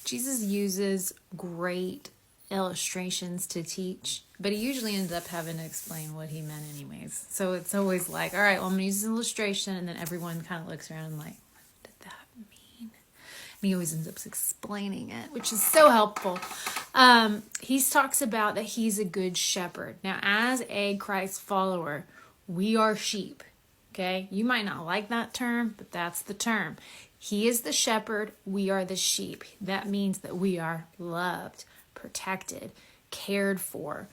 Jesus uses great illustrations to teach, but he usually ends up having to explain what he meant anyways. So it's always like, all right, well, I'm going to use an illustration, and then everyone kind of looks around and like, what did that mean? And he always ends up explaining it, which is so helpful. He talks about that he's a good shepherd. Now, as a Christ follower, we are sheep. Okay, you might not like that term, but that's the term. He is the shepherd, we are the sheep. That means that we are loved, protected, cared for,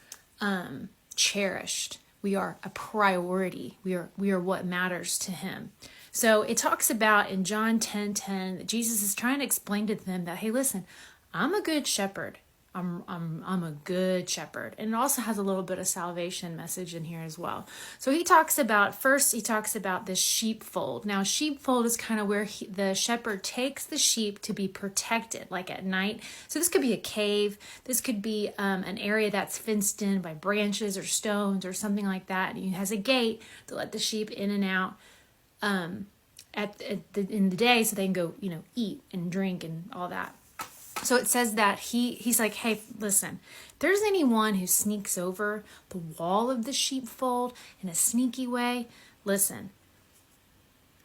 cherished. We are a priority. We are what matters to him. So it talks about in John 10:10 that Jesus is trying to explain to them that, hey, listen, I'm a good shepherd. I'm a good shepherd. And it also has a little bit of salvation message in here as well. So he talks about this sheepfold. Now, sheepfold is kind of where the shepherd takes the sheep to be protected, like at night. So this could be a cave. This could be an area that's fenced in by branches or stones or something like that. And he has a gate to let the sheep in and out in the day so they can go, eat and drink and all that. So it says that he's like, hey, listen, if there's anyone who sneaks over the wall of the sheepfold in a sneaky way, listen,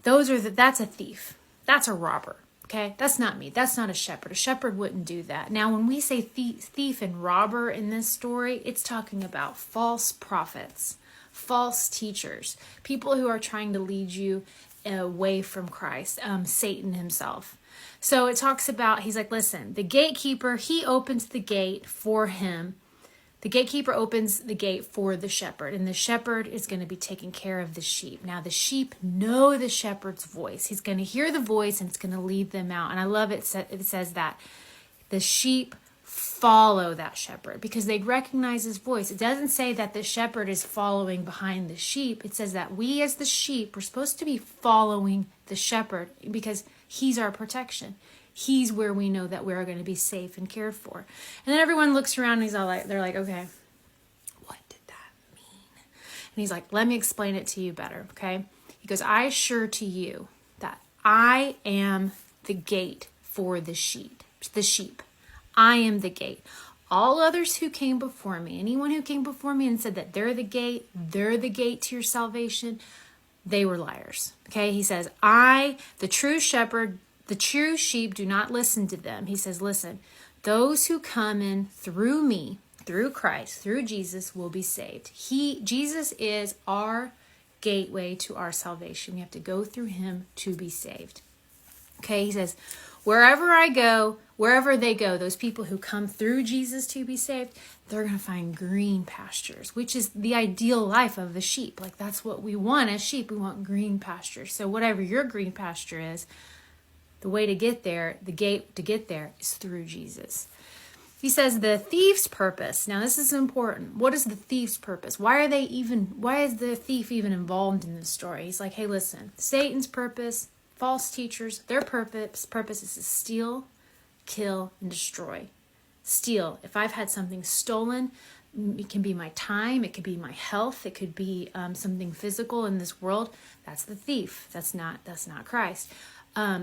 that's a thief. That's a robber. Okay, that's not me. That's not a shepherd. A shepherd wouldn't do that. Now, when we say thief and robber in this story, it's talking about false prophets, false teachers, people who are trying to lead you away from Christ, Satan himself. So it talks about, he's like, listen, the gatekeeper, he opens the gate for him. The gatekeeper opens the gate for the shepherd, and the shepherd is going to be taking care of the sheep. Now, the sheep know the shepherd's voice. He's going to hear the voice, and it's going to lead them out. And I love it. It says that the sheep follow that shepherd because they recognize his voice. It doesn't say that the shepherd is following behind the sheep. It says that we as the sheep, we're supposed to be following the shepherd because he's our protection. He's where we know that we're going to be safe and cared for. And then everyone looks around and they're like, okay, what did that mean? And he's like, let me explain it to you better, okay? He goes, I assure to you that I am the gate for the sheep. I am the gate. All others who came before me, anyone who came before me and said that they're the gate to your salvation, they were liars. Okay, he says, the true shepherd, the true sheep do not listen to them. He says, listen, those who come in through me, through Christ, through Jesus will be saved. Jesus is our gateway to our salvation. We have to go through him to be saved. Okay, he says, wherever I go, wherever they go, those people who come through Jesus to be saved, they're going to find green pastures, which is the ideal life of the sheep. Like that's what we want as sheep. We want green pastures. So whatever your green pasture is, the way to get there, the gate to get there is through Jesus. He says the thief's purpose. Now this is important. What is the thief's purpose? Why is the thief even involved in this story? He's like, hey, listen, Satan's purpose, false teachers, their purpose is to steal, kill, and destroy. Steal. If I've had something stolen, it can be my time, it could be my health, it could be something physical in this world. That's the thief. That's not Christ.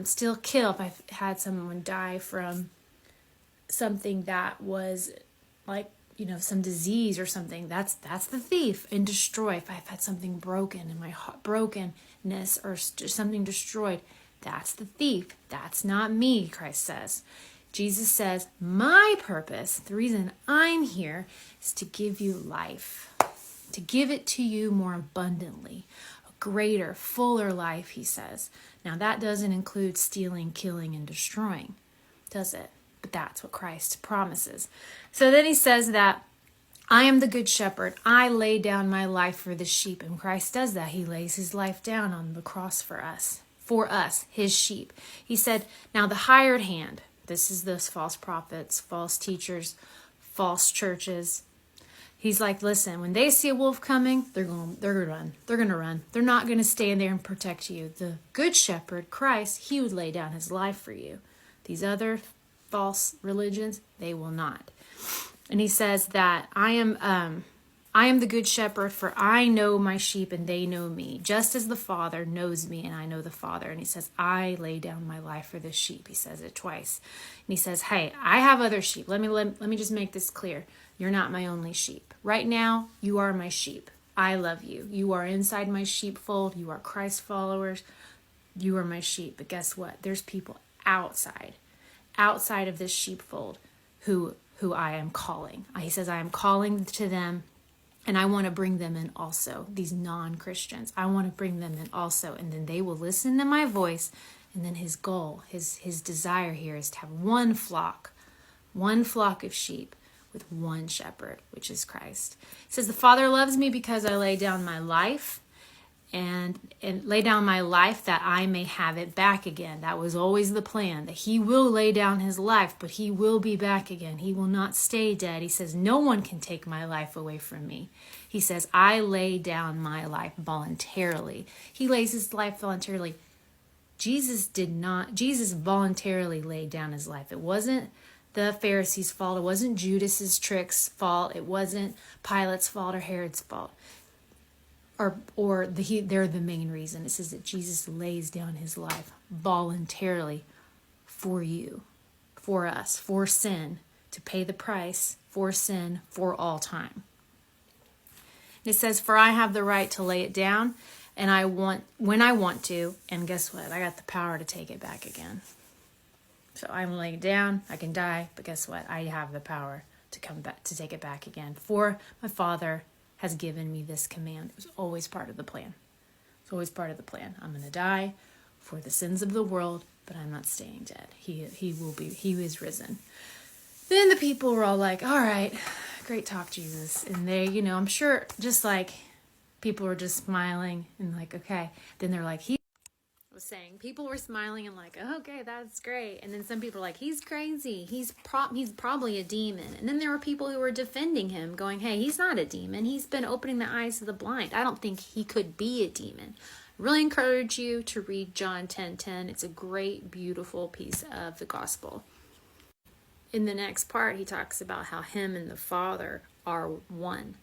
Steal, kill. If I've had someone die from something that was like, some disease or something, that's the thief. And destroy. If I've had something broken in my heart, brokenness or something destroyed, that's the thief. That's not me, Christ says. Jesus says, my purpose, the reason I'm here, is to give you life, to give it to you more abundantly, a greater, fuller life, he says. Now, that doesn't include stealing, killing, and destroying, does it? But that's what Christ promises. So then he says that I am the good shepherd. I lay down my life for the sheep. And Christ does that. He lays his life down on the cross for us, his sheep. He said, now the hired hand, this is those false prophets, false teachers, false churches. He's like, listen, when they see a wolf coming, they're going to run. They're going to run. They're not going to stand there and protect you. The good shepherd, Christ, he would lay down his life for you. These other false religions, they will not. And he says that I am I am the good shepherd, for I know my sheep and they know me, just as the Father knows me and I know the Father. And he says, I lay down my life for the sheep. He says it twice. And he says, hey, I have other sheep. Let me just make this clear. You're not my only sheep. Right now, you are my sheep. I love you. You are inside my sheepfold. You are Christ followers. You are my sheep. But guess what? There's people outside of this sheepfold who I am calling. He says, I am calling to them. And I want to bring them in also, these non-Christians. I want to bring them in also. And then they will listen to my voice. And then his goal, his desire here is to have one flock of sheep with one shepherd, which is Christ. He says, the Father loves me because I lay down my life and lay down my life that I may have it back again. That was always the plan, that he will lay down his life, but he will be back again. He will not stay dead. He says, no one can take my life away from me. He says, I lay down my life voluntarily. He lays his life voluntarily. Jesus voluntarily laid down his life. It wasn't the Pharisees' fault. It wasn't Judas's tricks' fault. It wasn't Pilate's fault or Herod's fault. They're the main reason. It says that Jesus lays down his life voluntarily for you, for us, for sin, to pay the price for sin for all time. And it says, for I have the right to lay it down, and when I want to, and guess what? I got the power to take it back again. So I'm laying down, I can die, but guess what? I have the power to come back, to take it back again. For my Father has given me this command. It was always part of the plan. It's always part of the plan. I'm going to die for the sins of the world, but I'm not staying dead. He is risen. Then the people were all like, all right, great talk, Jesus. And they, I'm sure just like people were just smiling and like, okay. Then they're like, he was saying, people were smiling and like, okay, that's great. And then some people were like, he's crazy. He's probably a demon. And then there were people who were defending him, going, hey, he's not a demon. He's been opening the eyes of the blind. I don't think he could be a demon. I really encourage you to read John 10:10. It's a great, beautiful piece of the gospel. In the next part, he talks about how him and the Father are one.